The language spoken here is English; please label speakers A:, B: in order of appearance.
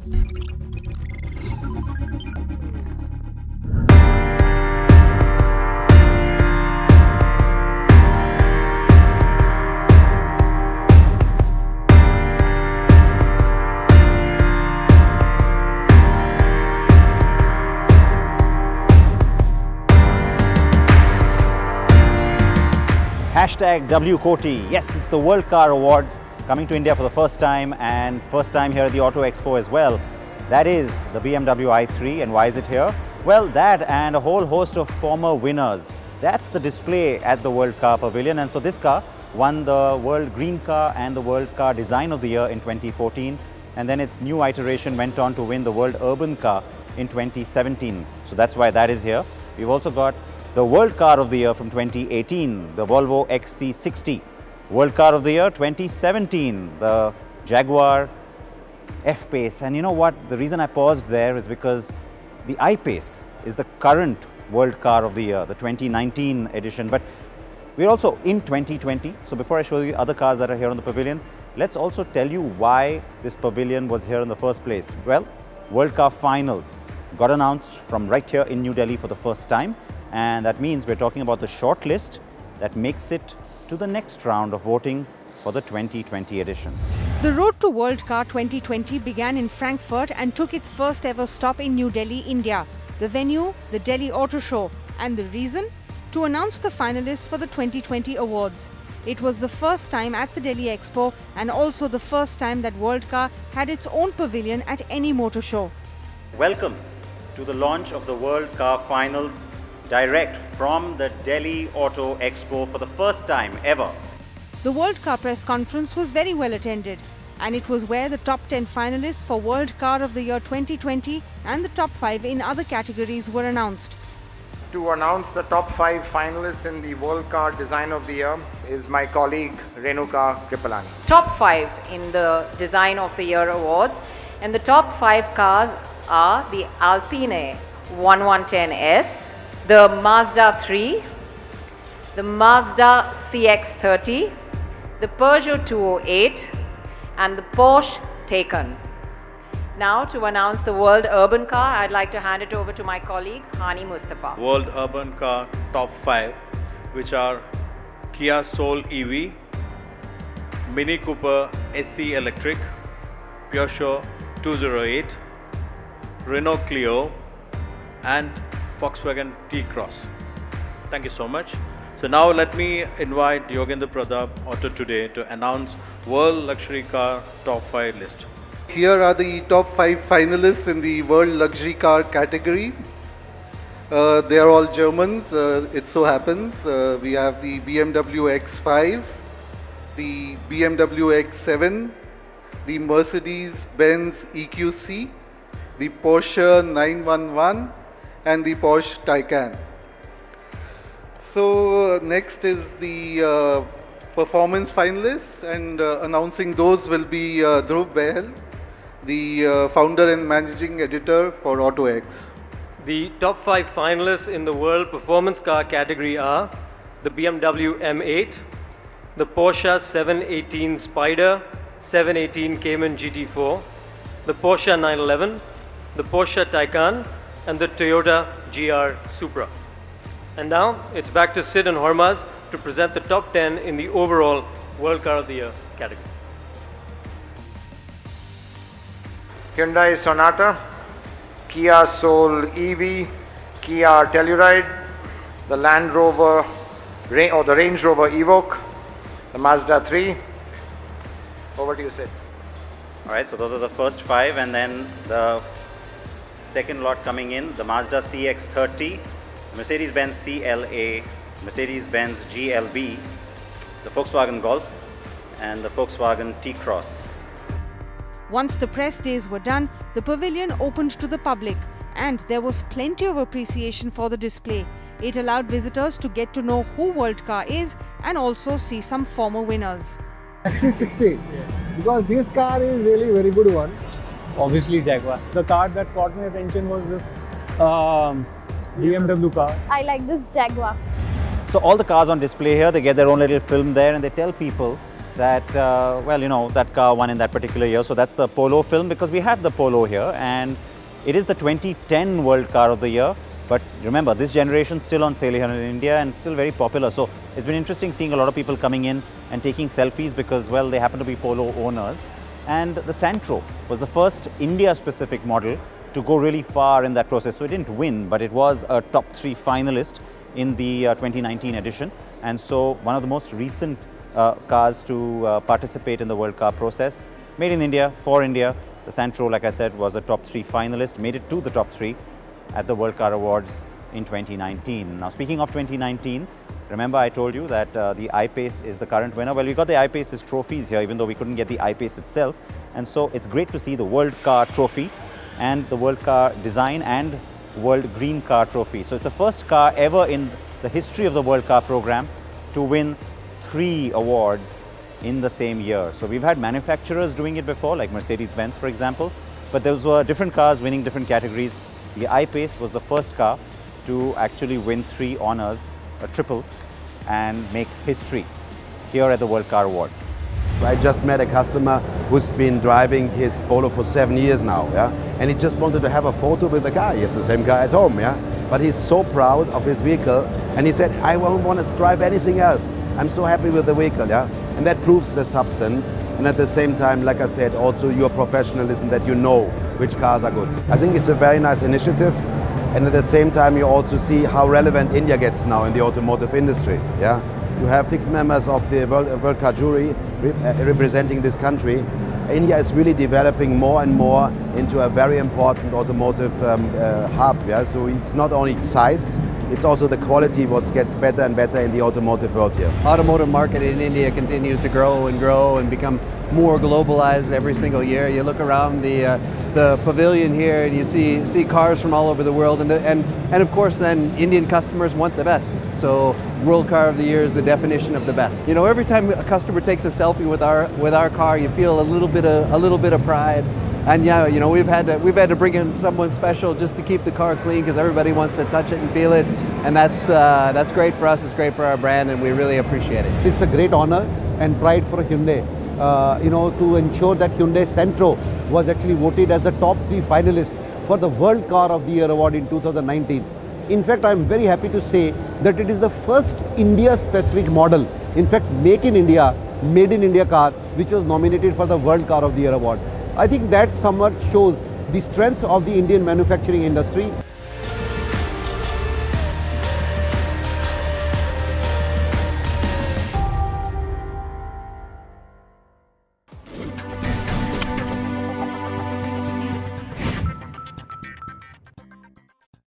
A: Hashtag WCOTY. Yes, it's the World Car Awards coming to India for the first time, and first time here at the Auto Expo as well. That is the BMW i3. And why is it here? Well, that and a whole host of former winners. That's the display at the World Car Pavilion. And so this car won the World Green Car and the World Car Design of the Year in 2014. And then its new iteration went on to win the World Urban Car in 2017. So that's why that is here. We've also got the World Car of the Year from 2018, the Volvo XC60. World Car of the Year 2017, the Jaguar F-Pace. And you know what? The reason I paused there is because the I-Pace is the current World Car of the Year, the 2019 edition. But we're also in 2020. So before I show you the other cars that are here on the pavilion, let's also tell you why this pavilion was here in the first place. Well, World Car Finals got announced from right here in New Delhi for the first time. And that means we're talking about the short list that makes it to the next round of voting for the 2020 edition.
B: The road to World Car 2020 began in Frankfurt and took its first ever stop in New Delhi, India. The venue, the Delhi Auto Show. And the reason? To announce the finalists for the 2020 awards. It was the first time at the Delhi Expo and also the first time that World Car had its own pavilion at any motor show.
A: Welcome to the launch of the World Car Finals direct from the Delhi Auto Expo for the first time ever.
B: The World Car press conference was very well attended, and it was where the top 10 finalists for World Car of the Year 2020 and the top 5 in other categories were announced.
C: To announce the top 5 finalists in the World Car Design of the Year is my colleague Renuka Kripalani.
D: Top 5 in the Design of the Year awards, and the top 5 cars are the Alpine 1110S, the Mazda 3, the Mazda CX-30, the Peugeot 208 and the Porsche Taycan. Now to announce the World Urban Car, I'd like to hand it over to my colleague Hani Mustafa.
E: World Urban Car top 5, which are Kia Soul EV, Mini Cooper SC Electric, Peugeot 208, Renault Clio and Volkswagen T-Cross. Thank you so much. So now let me invite Yogendra Pratap Auto Today to announce World Luxury Car Top 5 list.
F: Here are the top 5 finalists in the World Luxury Car category. They are all Germans, it so happens. We have the BMW X5, the BMW X7, the Mercedes-Benz EQC, the Porsche 911 and the Porsche Taycan. So next is the performance finalists, and announcing those will be Dhruv Behel, the founder and managing editor for AutoX.
G: The top 5 finalists in the World Performance Car category are the BMW M8, the Porsche 718 Spyder, 718 Cayman GT4, the Porsche 911, the Porsche Taycan and the Toyota GR Supra. And now it's back to Sid and Hormaz to present the top 10 in the overall World Car of the Year category.
C: Hyundai Sonata, Kia Soul EV, Kia Telluride, the Land Rover or the Range Rover Evoque, the Mazda 3. Over to you, Sid.
A: All right, so those are the first 5, and then the second lot coming in, the Mazda CX-30, Mercedes-Benz CLA, Mercedes-Benz GLB, the Volkswagen Golf and the Volkswagen T-Cross.
B: Once the press days were done, the pavilion opened to the public and there was plenty of appreciation for the display. It allowed visitors to get to know who World Car is and also see some former winners.
H: XC60, because this car is really very good one.
I: Obviously Jaguar. The car that caught my attention was this BMW car.
J: I like this Jaguar.
A: So all the cars on display here, they get their own little film there and they tell people that, well, you know, that car won in that particular year. So that's the Polo film, because we have the Polo here, and it is the 2010 World Car of the Year. But remember, this generation still on sale here in India and still very popular. So it's been interesting seeing a lot of people coming in and taking selfies because, well, they happen to be Polo owners. And the Santro was the first India-specific model to go really far in that process. So it didn't win, but it was a top 3 finalist in the 2019 edition. And so one of the most recent cars to participate in the World Car process. Made in India, for India. The Santro, like I said, was a top 3 finalist, made it to the top 3 at the World Car Awards in 2019. Now, speaking of 2019, remember I told you that the I-Pace is the current winner. Well, we got the I-Pace's trophies here, even though we couldn't get the I-Pace itself. And so it's great to see the World Car Trophy and the World Car Design and World Green Car Trophy. So it's the first car ever in the history of the World Car program to win 3 awards in the same year. So we've had manufacturers doing it before, like Mercedes-Benz, for example, but those were different cars winning different categories. The I-Pace was the first car to actually win 3 honors, a triple, and make history here at the World Car Awards.
J: I just met a customer who's been driving his Polo for 7 years now, yeah, and he just wanted to have a photo with the car. He has the same car at home, yeah, but he's so proud of his vehicle, and he said, I won't want to drive anything else. I'm so happy with the vehicle, yeah, and that proves the substance, and at the same time, like I said, also your professionalism, that you know which cars are good. I think it's a very nice initiative, and at the same time, you also see how relevant India gets now in the automotive industry, yeah. You have 6 members of the World Car jury representing this country. India is really developing more and more into a very important automotive hub. Yeah? So it's not only size, it's also the quality what gets better and better in the automotive world here.
K: Automotive market in India continues to grow and become more globalized every single year. You look around the pavilion here and you see cars from all over the world, and of course then Indian customers want the best. So World Car of the Year is the definition of the best. You know, every time a customer takes a selfie with our car, you feel a little bit of pride. And yeah, you know, we've had to bring in someone special just to keep the car clean, because everybody wants to touch it and feel it, and that's great for us. It's great for our brand, and we really appreciate it.
H: It's a great honor and pride for Hyundai, you know, to ensure that Hyundai Santro was actually voted as the top 3 finalists for the World Car of the Year award in 2019. In fact, I'm very happy to say that it is the first India-specific model, in fact, Made in India car, which was nominated for the World Car of the Year award. I think that somewhat shows the strength of the Indian manufacturing industry.